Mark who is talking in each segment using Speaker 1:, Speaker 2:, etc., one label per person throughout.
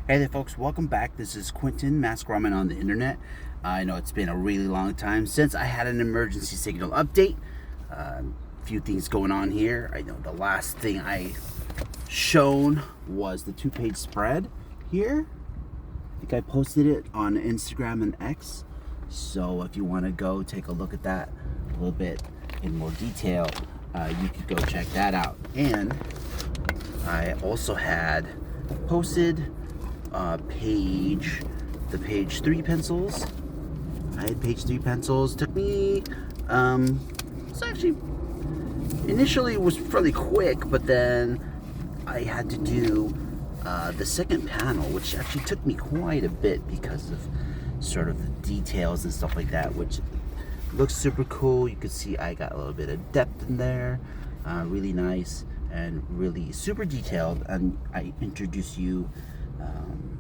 Speaker 1: Hey there, folks. Welcome back. This is Quentin Mascaraman on the internet. I know it's been a really long time since I had an emergency signal update. A few things going on here. I know the last thing I shown was the 2-page spread here. I think I posted it on Instagram and X. So if you want to go take a look at that a little bit in more detail, you could go check that out. And I also had posted the page 3 pencils. I had page 3 pencils. Took me it's actually initially it was fairly quick, but then I had to do the second panel, which actually took me quite a bit because of sort of the details and stuff like that, which looks super cool. You can see I got a little bit of depth in there, really nice and really super detailed. And I introduce you,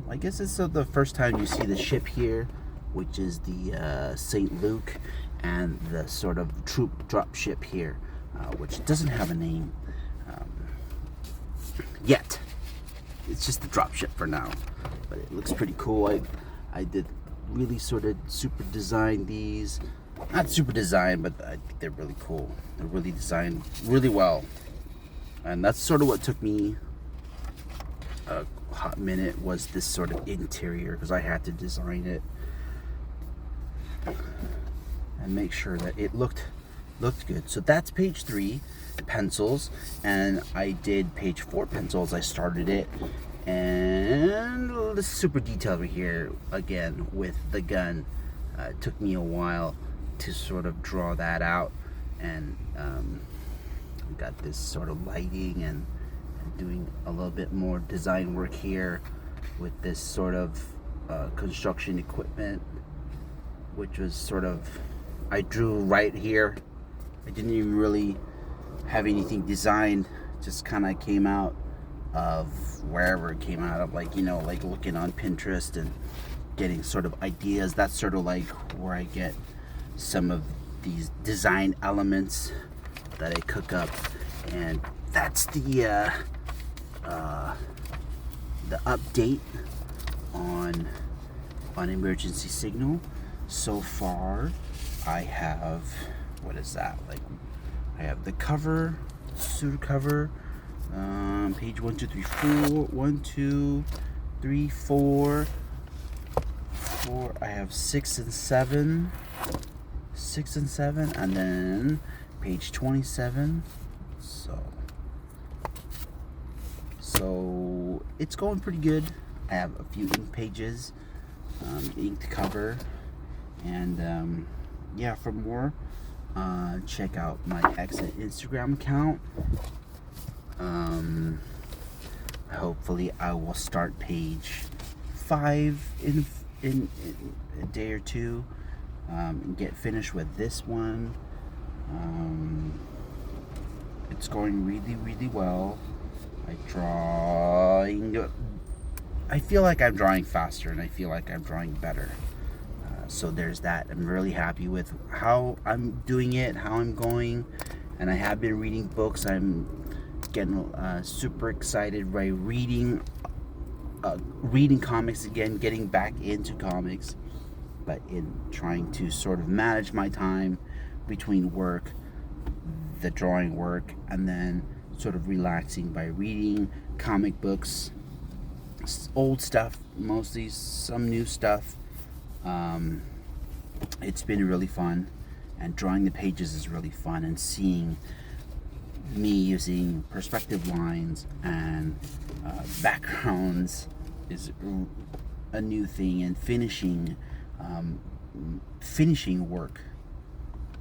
Speaker 1: I guess it's the first time you see the ship here, which is the St. Luke, and the sort of troop drop ship here, which doesn't have a name yet. It's just the drop ship for now, but it looks pretty cool. I did really sort of super design these. Not super design, but I think they're really cool. They're really designed really well. And that's sort of what took me a hot minute, was this sort of interior, because I had to design it and make sure that it looked good. So that's page 3 pencils, and I did page 4 pencils. I started it, and the super detail over here again with the gun. It took me a while to sort of draw that out, and got this sort of lighting and doing a little bit more design work here with this sort of construction equipment, which was sort of, I drew right here. I didn't even really have anything designed, just kind of came out of wherever it came out of, like looking on Pinterest and getting sort of ideas. That's sort of like where I get some of these design elements that I cook up. And that's the update on emergency signal. So far I have, what is that, like, I have the cover, pseudo cover, page 1, 2, 3, 4, 1, 2, 3, 4. I have 6 and 7, and then page 27. So it's going pretty good. I have a few ink pages, inked cover, and yeah, for more, check out my X and Instagram account. Hopefully I will start page 5 in a day or two, and get finished with this one. It's going really well. I feel like I'm drawing faster, and I feel like I'm drawing better. So there's that. I'm really happy with how I'm doing it, how I'm going, and I have been reading books. I'm getting super excited by reading comics again, getting back into comics, but in trying to sort of manage my time between work, the drawing work, and then sort of relaxing by reading comic books, old stuff mostly, some new stuff. It's been really fun, and drawing the pages is really fun, and seeing me using perspective lines and backgrounds is a new thing, and finishing work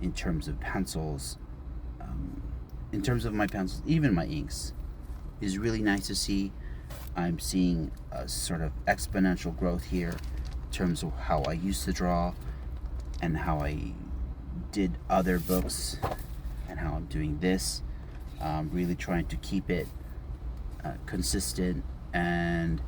Speaker 1: in terms of pencils, in terms of my pencils, even my inks, is really nice to see. I'm seeing a sort of exponential growth here in terms of how I used to draw and how I did other books and how I'm doing this. Really trying to keep it consistent and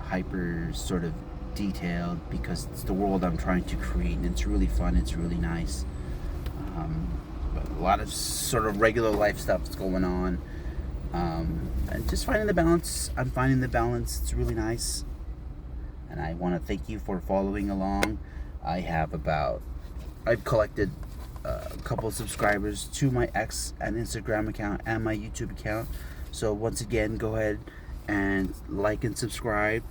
Speaker 1: hyper sort of detailed, because it's the world I'm trying to create, and it's really fun, it's really nice. But a lot of sort of regular life stuff is going on. And just finding the balance. I'm finding the balance. It's really nice. And I want to thank you for following along. I've collected a couple of subscribers to my X and Instagram account and my YouTube account. So once again, go ahead and like and subscribe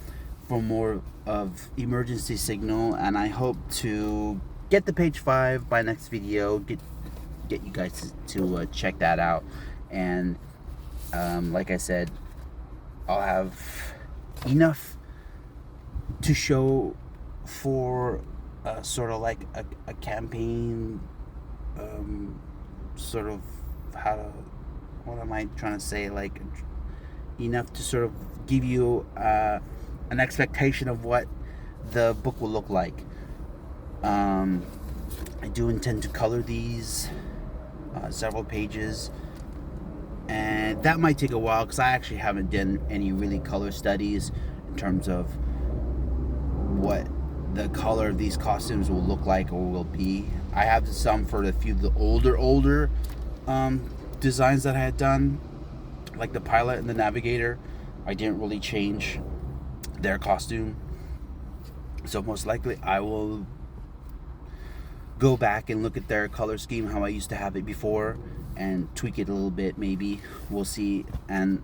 Speaker 1: for more of Emergency Signal. And I hope to get the page 5 by next video. Get you guys to check that out. And like I said, I'll have enough to show for sort of like a campaign, sort of what am I trying to say, like enough to sort of give you an expectation of what the book will look like. I do intend to color these several pages, and that might take a while because I actually haven't done any really color studies in terms of what the color of these costumes will look like or will be. I have some for a few of the older designs that I had done, like the pilot and the navigator. I didn't really change their costume, so most likely I will go back and look at their color scheme, how I used to have it before, and tweak it a little bit. Maybe we'll see. And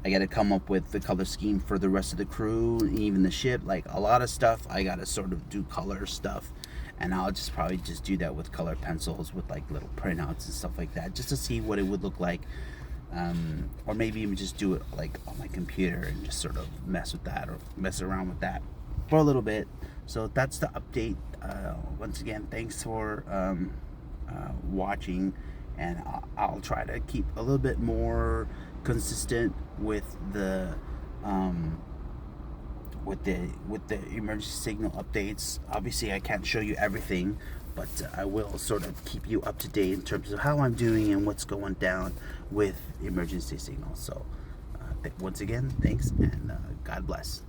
Speaker 1: I got to come up with the color scheme for the rest of the crew, even the ship. Like a lot of stuff, I got to sort of do color stuff, and I'll probably do that with color pencils, with like little printouts and stuff like that, just to see what it would look like. Or maybe even just do it like on my computer and just sort of mess with that or mess around with that for a little bit. So that's the update. Once again, thanks for watching, and I'll try to keep a little bit more consistent with the emergency signal updates. Obviously, I can't show you everything, but I will sort of keep you up to date in terms of how I'm doing and what's going down with emergency signal. So once again, thanks, and God bless.